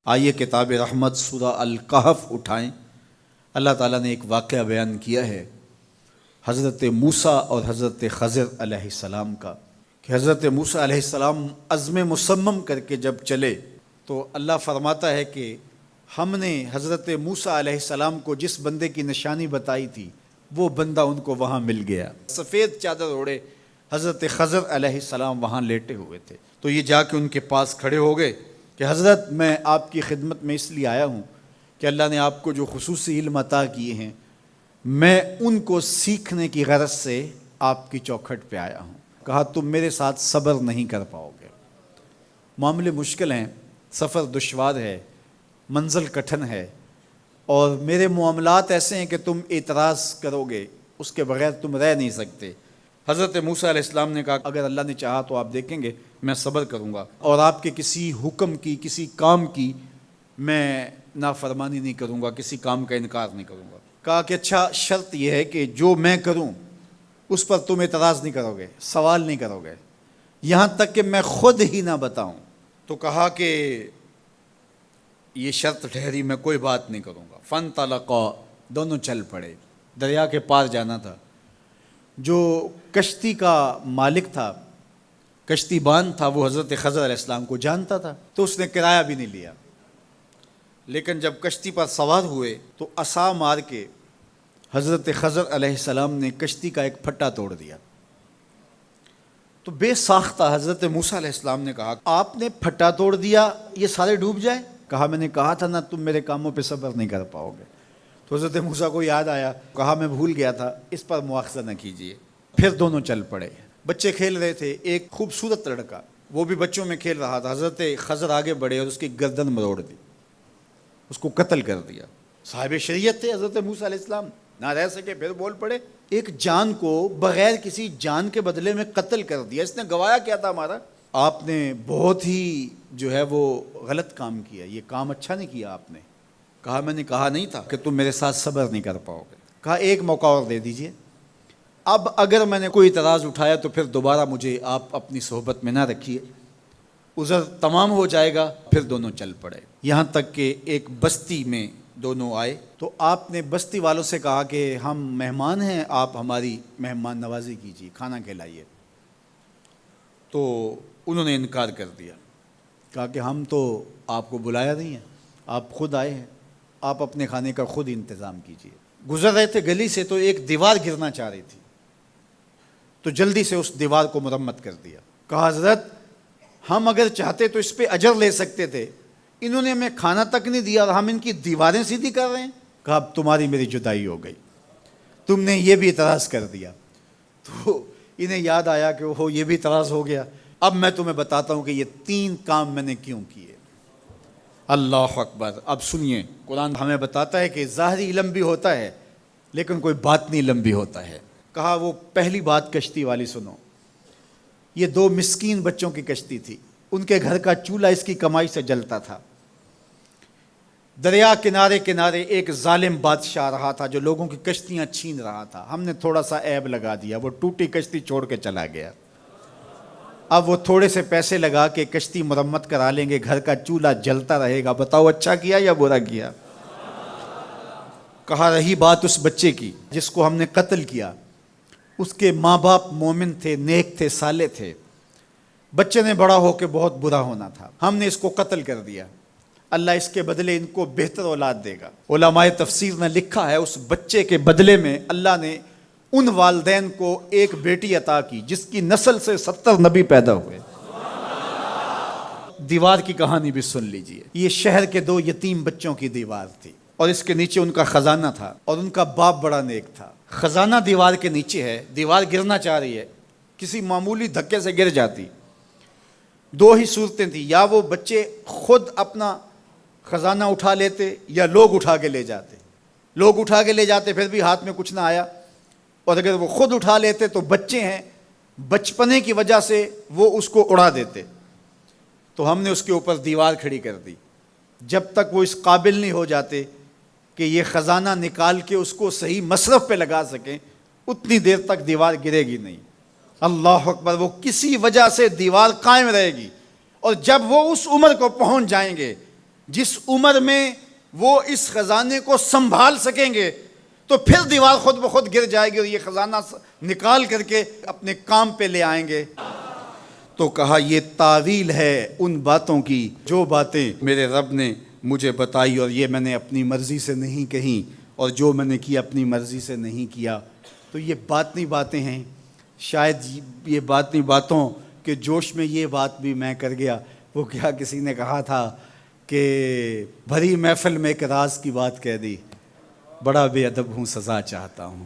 آئیے کتاب رحمت سورہ الکہف اٹھائیں۔ اللہ تعالیٰ نے ایک واقعہ بیان کیا ہے حضرت موسیٰ اور حضرت خضر علیہ السلام کا، کہ حضرت موسیٰ علیہ السلام عزم مصمم کر کے جب چلے تو اللہ فرماتا ہے کہ ہم نے حضرت موسیٰ علیہ السلام کو جس بندے کی نشانی بتائی تھی وہ بندہ ان کو وہاں مل گیا۔ سفید چادر اوڑے حضرت خضر علیہ السلام وہاں لیٹے ہوئے تھے، تو یہ جا کے ان کے پاس کھڑے ہو گئے کہ حضرت میں آپ کی خدمت میں اس لیے آیا ہوں کہ اللہ نے آپ کو جو خصوصی علم عطا کیے ہیں میں ان کو سیکھنے کی غرض سے آپ کی چوکھٹ پہ آیا ہوں۔ کہا تم میرے ساتھ صبر نہیں کر پاؤ گے، معاملے مشکل ہیں، سفر دشوار ہے، منزل کٹھن ہے، اور میرے معاملات ایسے ہیں کہ تم اعتراض کرو گے، اس کے بغیر تم رہ نہیں سکتے۔ حضرت موسیٰ علیہ السلام نے کہا اگر اللہ نے چاہا تو آپ دیکھیں گے میں صبر کروں گا، اور آپ کے کسی حکم کی کسی کام کی میں نافرمانی نہیں کروں گا، کسی کام کا انکار نہیں کروں گا۔ کہا کہ اچھا شرط یہ ہے کہ جو میں کروں اس پر تم اعتراض نہیں کرو گے، سوال نہیں کرو گے، یہاں تک کہ میں خود ہی نہ بتاؤں۔ تو کہا کہ یہ شرط ٹھہری، میں کوئی بات نہیں کروں گا۔ فانطلقا، دونوں چل پڑے، دریا کے پار جانا تھا۔ جو کشتی کا مالک تھا، کشتی بان تھا، وہ حضرت خضر علیہ السلام کو جانتا تھا، تو اس نے کرایہ بھی نہیں لیا، لیکن جب کشتی پر سوار ہوئے تو عصا مار کے حضرت خضر علیہ السلام نے کشتی کا ایک پھٹا توڑ دیا۔ تو بے ساختہ حضرت موسیٰ علیہ السلام نے کہا آپ نے پھٹا توڑ دیا، یہ سارے ڈوب جائیں؟ کہا میں نے کہا تھا نا تم میرے کاموں پہ صبر نہیں کر پاؤ گے۔ تو حضرت موسیٰ کو یاد آیا، کہا میں بھول گیا تھا، اس پر مواخذہ نہ کیجیے۔ پھر دونوں چل پڑے، بچے کھیل رہے تھے، ایک خوبصورت لڑکا وہ بھی بچوں میں کھیل رہا تھا۔ حضرت خضر آگے بڑھے اور اس کی گردن مروڑ دی، اس کو قتل کر دیا۔ صاحب شریعت تھے حضرت موسیٰ علیہ السلام، نہ رہ سکے، پھر بول پڑے ایک جان کو بغیر کسی جان کے بدلے میں قتل کر دیا، اس نے گوایا کیا تھا ہمارا؟ آپ نے بہت ہی جو ہے وہ غلط کام کیا، یہ کام اچھا نہیں کیا آپ نے۔ کہا میں نے کہا نہیں تھا کہ تم میرے ساتھ صبر نہیں کر پاؤ گے۔ کہا ایک موقع اور دے دیجئے، اب اگر میں نے کوئی اعتراض اٹھایا تو پھر دوبارہ مجھے آپ اپنی صحبت میں نہ رکھیے، عذر تمام ہو جائے گا۔ پھر دونوں چل پڑے، یہاں تک کہ ایک بستی میں دونوں آئے تو آپ نے بستی والوں سے کہا کہ ہم مہمان ہیں، آپ ہماری مہمان نوازی کیجیے، کھانا کھلائیے۔ تو انہوں نے انکار کر دیا، کہا کہ ہم تو آپ کو بلایا نہیں ہے، آپ خود آئے ہیں، آپ اپنے کھانے کا خود انتظام کیجیے۔ گزر رہے تھے گلی سے تو ایک دیوار گرنا چاہ رہی تھی، تو جلدی سے اس دیوار کو مرمت کر دیا۔ کہا حضرت ہم اگر چاہتے تو اس پہ اجر لے سکتے تھے، انہوں نے ہمیں کھانا تک نہیں دیا اور ہم ان کی دیواریں سیدھی کر رہے ہیں۔ کہا اب تمہاری میری جدائی ہو گئی، تم نے یہ بھی اعتراض کر دیا۔ تو انہیں یاد آیا کہ وہ یہ بھی اعتراض ہو گیا۔ اب میں تمہیں بتاتا ہوں کہ یہ 3 کام میں نے کیوں کیے۔ اللہ اکبر۔ اب سنیے، قرآن ہمیں بتاتا ہے کہ ظاہری علم بھی ہوتا ہے لیکن کوئی باطنی علم بھی ہوتا ہے۔ کہا وہ پہلی بات کشتی والی سنو، یہ 2 مسکین بچوں کی کشتی تھی، ان کے گھر کا چولہا اس کی کمائی سے جلتا تھا۔ دریا کنارے کنارے ایک ظالم بادشاہ رہا تھا جو لوگوں کی کشتیاں چھین رہا تھا، ہم نے تھوڑا سا عیب لگا دیا، وہ ٹوٹی کشتی چھوڑ کے چلا گیا۔ اب وہ تھوڑے سے پیسے لگا کے کشتی مرمت کرا لیں گے، گھر کا چولہا جلتا رہے گا، بتاؤ اچھا کیا یا برا کیا؟ کہا رہی بات اس بچے کی جس کو ہم نے قتل کیا، اس کے ماں باپ مومن تھے، نیک تھے، صالح تھے، بچے نے بڑا ہو کے بہت برا ہونا تھا، ہم نے اس کو قتل کر دیا، اللہ اس کے بدلے ان کو بہتر اولاد دے گا۔ علماء تفسیر نے لکھا ہے اس بچے کے بدلے میں اللہ نے ان والدین کو ایک بیٹی عطا کی جس کی نسل سے 70 نبی پیدا ہوئے۔ دیوار کی کہانی بھی سن لیجئے، یہ شہر کے 2 یتیم بچوں کی دیوار تھی اور اس کے نیچے ان کا خزانہ تھا، اور ان کا باپ بڑا نیک تھا۔ خزانہ دیوار کے نیچے ہے، دیوار گرنا چاہ رہی ہے، کسی معمولی دھکے سے گر جاتی۔ 2 ہی صورتیں تھیں، یا وہ بچے خود اپنا خزانہ اٹھا لیتے یا لوگ اٹھا کے لے جاتے۔ لوگ اٹھا کے لے جاتے پھر بھی ہاتھ میں کچھ نہ آیا، اور اگر وہ خود اٹھا لیتے تو بچے ہیں، بچپنے کی وجہ سے وہ اس کو اڑا دیتے۔ تو ہم نے اس کے اوپر دیوار کھڑی کر دی، جب تک وہ اس قابل نہیں ہو جاتے کہ یہ خزانہ نکال کے اس کو صحیح مصرف پہ لگا سکیں، اتنی دیر تک دیوار گرے گی نہیں۔ اللہ اکبر۔ وہ کسی وجہ سے دیوار قائم رہے گی، اور جب وہ اس عمر کو پہنچ جائیں گے جس عمر میں وہ اس خزانے کو سنبھال سکیں گے تو پھر دیوار خود بخود گر جائے گی اور یہ خزانہ نکال کر کے اپنے کام پہ لے آئیں گے۔ تو کہا یہ تعویل ہے ان باتوں کی جو باتیں میرے رب نے مجھے بتائی، اور یہ میں نے اپنی مرضی سے نہیں کہیں، اور جو میں نے کیا اپنی مرضی سے نہیں کیا۔ تو یہ باطنی باتیں ہیں، شاید یہ باطنی باتوں کے جوش میں یہ بات بھی میں کر گیا۔ وہ کیا کسی نے کہا تھا کہ بھری محفل میں ایک راز کی بات کہہ دی، بڑا بے ادب ہوں سزا چاہتا ہوں۔